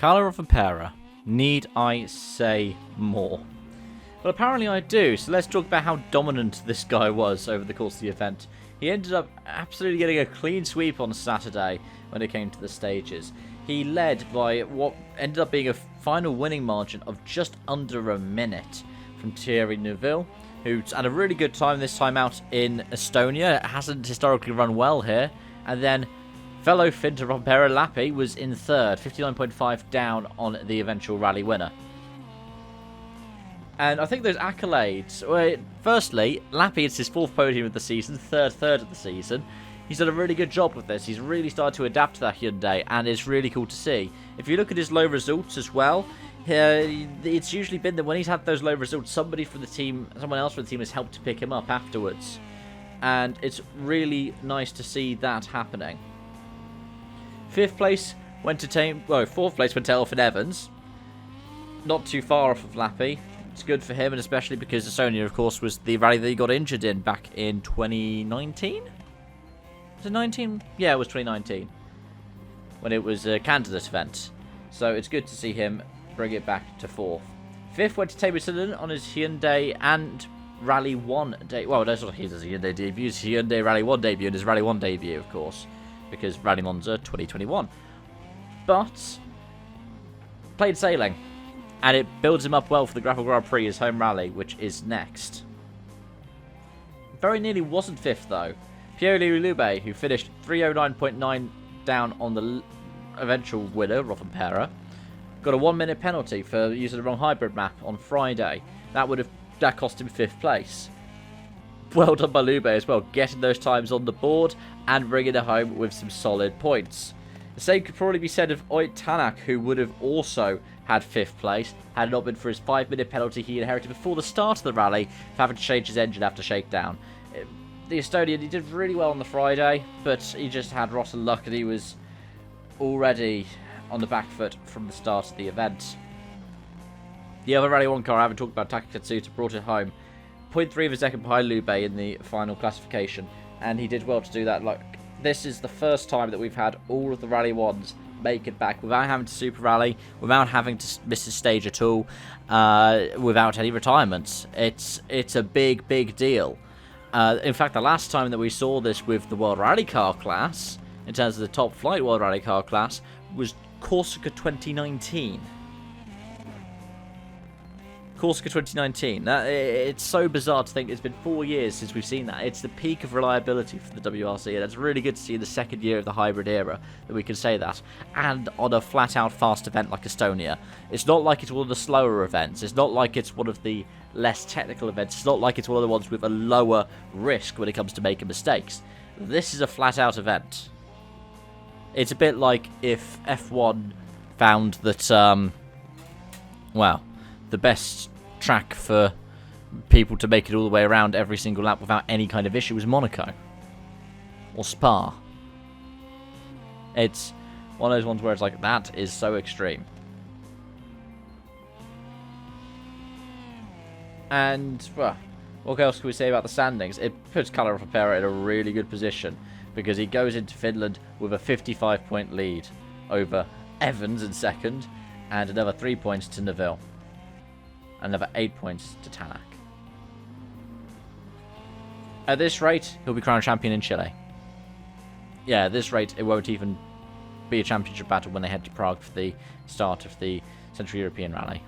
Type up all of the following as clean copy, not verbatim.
Carlo Rovanperä. Need I say more? Well, apparently I do, so let's talk about how dominant this guy was over the course of the event. He ended up absolutely getting a clean sweep on Saturday when it came to the stages. He led by what ended up being a final winning margin of just under a minute from Thierry Neuville, who's had a really good time this time out in Estonia. Hasn't historically run well here. And then fellow Finter Rovanperä Lappi was in third, 59.5 down on the eventual rally winner. And I think those accolades, well, firstly, Lappi, it's his fourth podium of the season, third of the season. He's done a really good job with this. He's really started to adapt to that Hyundai, and it's really cool to see. If you look at his low results as well, it's usually been that when he's had those low results, someone else from the team has helped to pick him up afterwards. And it's really nice to see that happening. Fourth place went to Elfyn Evans. Not too far off of Lappi. It's good for him, and especially because Estonia, of course, was the rally that he got injured in back in 2019? Was it 19? Yeah, it was 2019. When it was a candidate event. So it's good to see him bring it back to fourth. Fifth went to Tabor Sillin on his Hyundai and Rally 1 debut. Well, that's not his Hyundai debut. His Hyundai Rally 1 debut and his Rally 1 debut, of course. Because Rally Monza 2021. But played sailing. And it builds him up well for the Grapple Grand Prix, his home rally, which is next. Very nearly wasn't fifth, though. Pierre Lube, who finished 309.9 down on the eventual winner, Rovanperä, got a 1-minute penalty for using the wrong hybrid map on Friday. That cost him fifth place. Well done by Lube as well, getting those times on the board and bringing it home with some solid points. The same could probably be said of Oyt Tanak, who would have also had fifth place had it not been for his 5-minute penalty he inherited before the start of the rally for having to change his engine after shakedown. The Estonian, he did really well on the Friday, but he just had rotten luck and he was already on the back foot from the start of the event. The other Rally 1 car I haven't talked about, Taka Katsuta, brought it home. 0.3 of a second behind Lube in the final classification, and he did well to do that. This is the first time that we've had all of the Rally 1s make it back without having to super rally, without having to miss a stage at all, without any retirements. It's a big deal. In fact, the last time that we saw this with the World Rally Car class, in terms of the top flight World Rally Car class, was Corsica 2019. Corsica 2019. It's so bizarre to think it's been 4 years since we've seen that. It's the peak of reliability for the WRC, and it's really good to see in the second year of the hybrid era that we can say that. And on a flat-out fast event like Estonia. It's not like it's one of the slower events. It's not like it's one of the less technical events. It's not like it's one of the ones with a lower risk when it comes to making mistakes. This is a flat-out event. It's a bit like if F1 found that, the best track for people to make it all the way around every single lap without any kind of issue was Monaco. Or Spa. It's one of those ones where it's like, that is so extreme. And, well, what else can we say about the standings? It puts Carlo Rovanperä in a really good position because he goes into Finland with a 55-point lead over Evans in second and another 3 points to Neuville. Another 8 points to Tanak. At this rate, he'll be crowned champion in Chile. Yeah, at this rate, it won't even be a championship battle when they head to Prague for the start of the Central European Rally.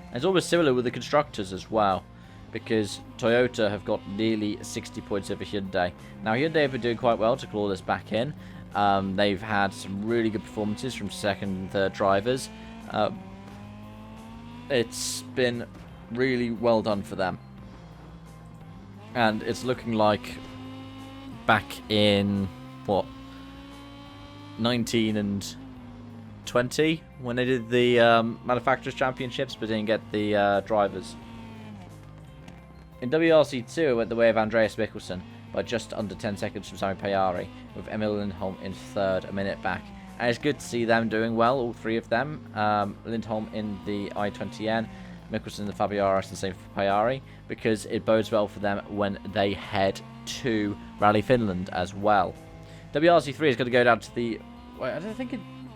And it's almost similar with the constructors as well, because Toyota have got nearly 60 points over Hyundai. Now, Hyundai have been doing quite well to claw this back in. They've had some really good performances from second and third drivers. It's been really well done for them. And it's looking like back in, 19 and 20, when they did the Manufacturers' Championships, but didn't get the drivers. In WRC2, it went the way of Andreas Mikkelsen by just under 10 seconds from Sami Pajari, with Emil Lindholm in third, a minute back. And it's good to see them doing well, all three of them. Lindholm in the i20N, Mikkelsen in the Fabio RS, and same for Pajari, because it bodes well for them when they head to Rally Finland as well. WRC3 is going to go down to the... I don't think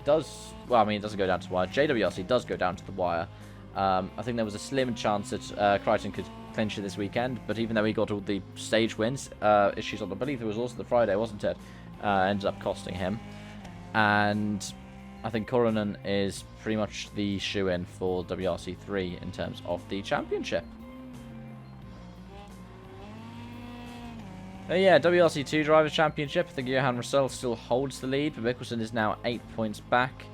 does... Well, I mean, it doesn't go down to the wire. JWRC does go down to the wire. I think there was a slim chance that Crichton could clinch it this weekend, but even though he got all the stage wins, issues on, I believe it was also the Friday, wasn't it? Ended up costing him. And I think Coronan is pretty much the shoe-in for WRC3 in terms of the championship. Yeah, WRC2 Drivers' Championship. I think Johan Russell still holds the lead, but Mikkelsen is now 8 points back.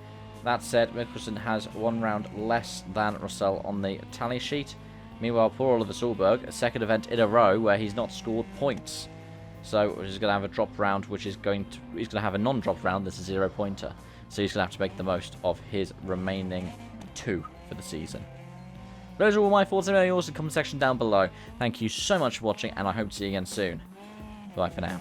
That said, Mikkelsen has 1 round less than Russell on the tally sheet. Meanwhile, poor Oliver Solberg, a second event in a row where he's not scored points. So he's going to have a drop round, which is he's going to have a non-drop round that's a 0-pointer. So he's going to have to make the most of his remaining 2 for the season. Those are all my thoughts. Anyway, also comment section down below. Thank you so much for watching, and I hope to see you again soon. Bye for now.